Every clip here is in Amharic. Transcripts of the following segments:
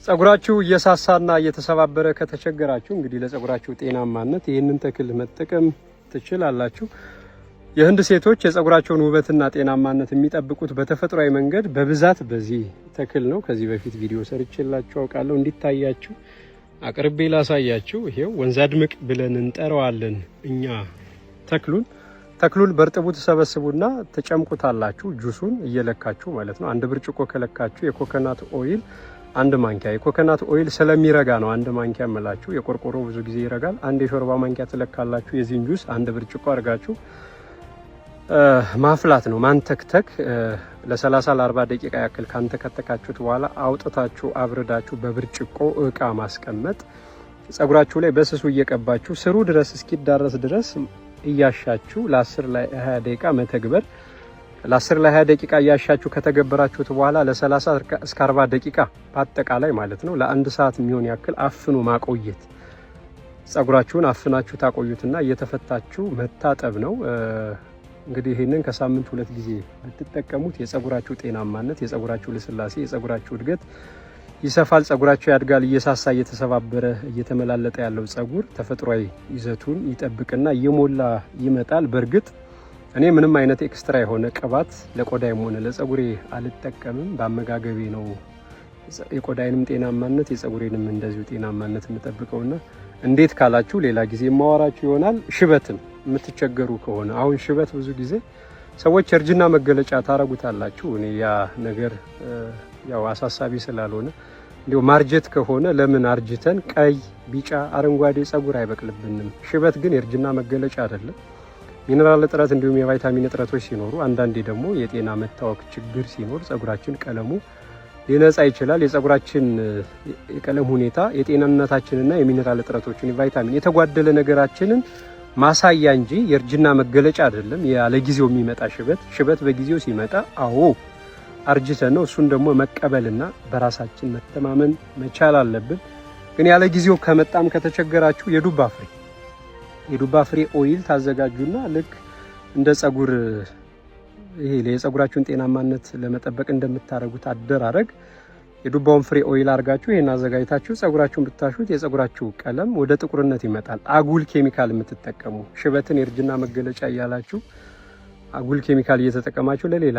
ጸጉራችሁ እየሳሳና እየተሰባበረ ከተቸገራችሁ እንግዲህ ለጸጉራችሁ ጤናማነት ይህንን ተክል መጠቀም ትችላላችሁ። የህንድ ሴቶች የጸጉራቸውን ውበትና ጤናማነት የሚጠብቁት በተፈጥሯዊ መንገድ በብዛት በዚህ ተክል ነው። ከዚህ በፊት ቪዲዮ ሰርቼላችሁ አውቃለሁ። እንዲታያችሁ አቅርቤ ላሳያችሁ። ይሄው ወንዝ አድምቅ ብለን እንጠራዋለን እኛ ተክሉን በርጥቡ ተሰበስቡና ተጨምቁታላችሁ። ጁሱን እየለካችሁ ማለት ነው። አንድ ብርጭቆ ከለካችሁ የኮኮናት ኦይል አንድ ማንኪያ፣ የኮኮናት ኦይል ስለሚረጋ ነው አንድ ማንኪያ መላችሁ። የቆርቆሮ ብዙ ጊዜ ይረጋል። አንድ የሾርባ ማንኪያ ትለካላችሁ። የዚህን ጁስ አንድ ብርጭቆ አድርጋችሁ ማፍላት ነው፣ ማንተክተክ። ለ30 ለ40 ደቂቃ ያክል ካንተከተካችሁት በኋላ አውጥታችሁ አብርዳችሁ በብርጭቆ እቃ ማስቀመጥ። ጸጉራችሁ ላይ በስሱ እየቀባችሁ ስሩ ድረስ እስኪዳረስ ድረስ እያሻችሁ ለ10 ለ20 ደቂቃ መተግበር። ለ10 ለ20 ደቂቃ እያሻችሁ ከተገበራችሁት በኋላ ለ30 እስከ 40 ደቂቃ በአጠቃላይ ማለት ነው ለአንድ ሰዓት የሚሆን ያክል አፍኖ ማቆየት። ጸጉራችሁን አፍናችሁ ታቆዩትና እየተፈታችሁ መታጠብ ነው። እንግዲህ ይሄንን ከሳምንት 2 ጊዜ ብትጠቀሙት የጸጉራችሁ ጤናማነት፣ የጸጉራችሁ ልስላሴ፣ የጸጉራችሁ እድገት ይሰፋል። ጸጉራችሁ ያድጋል። እየሳሳ እየተሰባበረ እየተመላለጠ ያለው ጸጉር ተፈጥሯዊ ይዘቱን ይጠብቅና እየሞላ ይመጣል። በእርግጥ እኔ ምንም አይነት ኤክስትራ የሆነ ቅባት ለቆዳዬም ሆነ ለጸጉሬ አልጠቀምም። በአመጋገቤ ነው የቆዳዬንም ጤናማነት የጸጉሬንም እንደዚሁ ጤናማነት የምጠብቀውና እንዴት ካላችሁ ሌላ ጊዜ ማወራችሁ ይሆናል። ሽበትን የምትቸገሩ ከሆነ አሁን ሽበት ብዙ ጊዜ ሰዎች እርጅና መገለጫ ታረጉታላችሁ። እኔ ያ ነገር ያው አሳሳቢ ስላልሆነ እንዲሁ ማርጀት ከሆነ ለምን አርጅተን ቀይ፣ ቢጫ፣ አረንጓዴ ጸጉር አይበቅልብንም? ሽበት ግን የእርጅና መገለጫ አይደለም። ሚነራል እጥረት እንዲሁም የቫይታሚን እጥረቶች ሲኖሩ፣ አንዳንዴ ደግሞ የጤና መታወክ ችግር ሲኖር ጸጉራችን ቀለሙ ሊነጻ ይችላል። የጸጉራችን የቀለም ሁኔታ የጤንነታችንና የሚነራል እጥረቶችን የቫይታሚን የተጓደለ ነገራችንን ማሳያ እንጂ የእርጅና መገለጫ አይደለም። ያለ ጊዜው የሚመጣ ሽበት በጊዜው ሲመጣ አርጅተን ነው። እሱን ደግሞ መቀበልና በራሳችን መተማመን መቻል አለብን። ግን ያለ ጊዜው ከመጣም ከተቸገራችሁ የዱባ ፍሬ ኦይል ታዘጋጁና ልክ እንደ ጸጉር ይሄ የጸጉራችሁን ጤናማነት ለመጠበቅ እንደምታረጉት አደራረግ የዱባውን ፍሬ ኦይል አርጋችሁ ይሄን አዘጋጅታችሁ ጸጉራችሁን ብታሹት የጸጉራችሁ ቀለም ወደ ጥቁርነት ይመጣል። አጉል ኬሚካል የምትጠቀሙ ሽበትን የእርጅና መገለጫ እያላችሁ አጉል ኬሚካል እየተጠቀማችሁ ለሌላ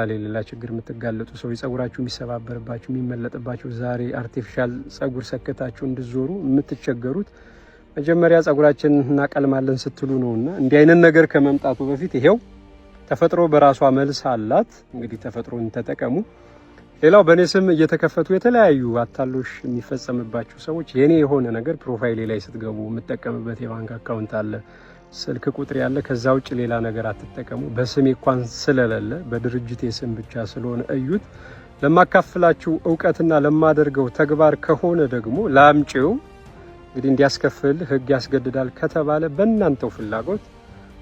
ችግር የምትጋለጡ ሰው ጸጉራችሁ የሚሰባበርባችሁ የሚመለጥባችሁ ዛሬ አርቲፊሻል ጸጉር ሰከታችሁ እንድዞሩ የምትቸገሩት መጀመሪያ ጸጉራችን እናቀልማለን ስትሉ ነውና እንዲህ አይነት ነገር ከመምጣቱ በፊት ይሄው ተፈጥሮ በራሷ መልስ አላት። እንግዲህ ተፈጥሮን ተጠቀሙ። ሌላው በእኔ ስም እየተከፈቱ የተለያዩ አታሎሽ የሚፈጸምባችሁ ሰዎች የኔ የሆነ ነገር ፕሮፋይሌ ላይ ስትገቡ የምጠቀምበት የባንክ አካውንት አለ፣ ስልክ ቁጥር ያለ። ከዛ ውጭ ሌላ ነገር አትጠቀሙ። በስሜ እንኳን ስለሌለ በድርጅቴ ስም ብቻ ስለሆነ እዩት። ለማካፍላችሁ እውቀትና ለማደርገው ተግባር ከሆነ ደግሞ ላምጪው እንግዲህ እንዲያስከፍል ህግ ያስገድዳል ከተባለ በእናንተው ፍላጎት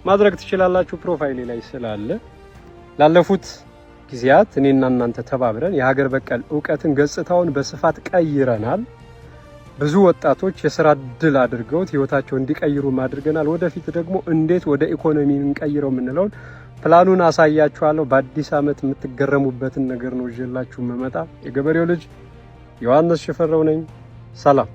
ማድረግ ትችላላችሁ። ፕሮፋይሌ ላይ ስላለ ላለፉት ጊዜያት እኔና እናንተ ተባብረን የሀገር በቀል እውቀትን ገጽታውን በስፋት ቀይረናል። ብዙ ወጣቶች የስራ እድል አድርገውት ህይወታቸውን እንዲቀይሩ አድርገናል። ወደፊት ደግሞ እንዴት ወደ ኢኮኖሚ እንቀይረው የምንለውን ፕላኑን አሳያችኋለሁ። በአዲስ ዓመት የምትገረሙበትን ነገር ነው ይዤላችሁ መመጣ። የገበሬው ልጅ ዮሐንስ ሽፈራው ነኝ። ሰላም።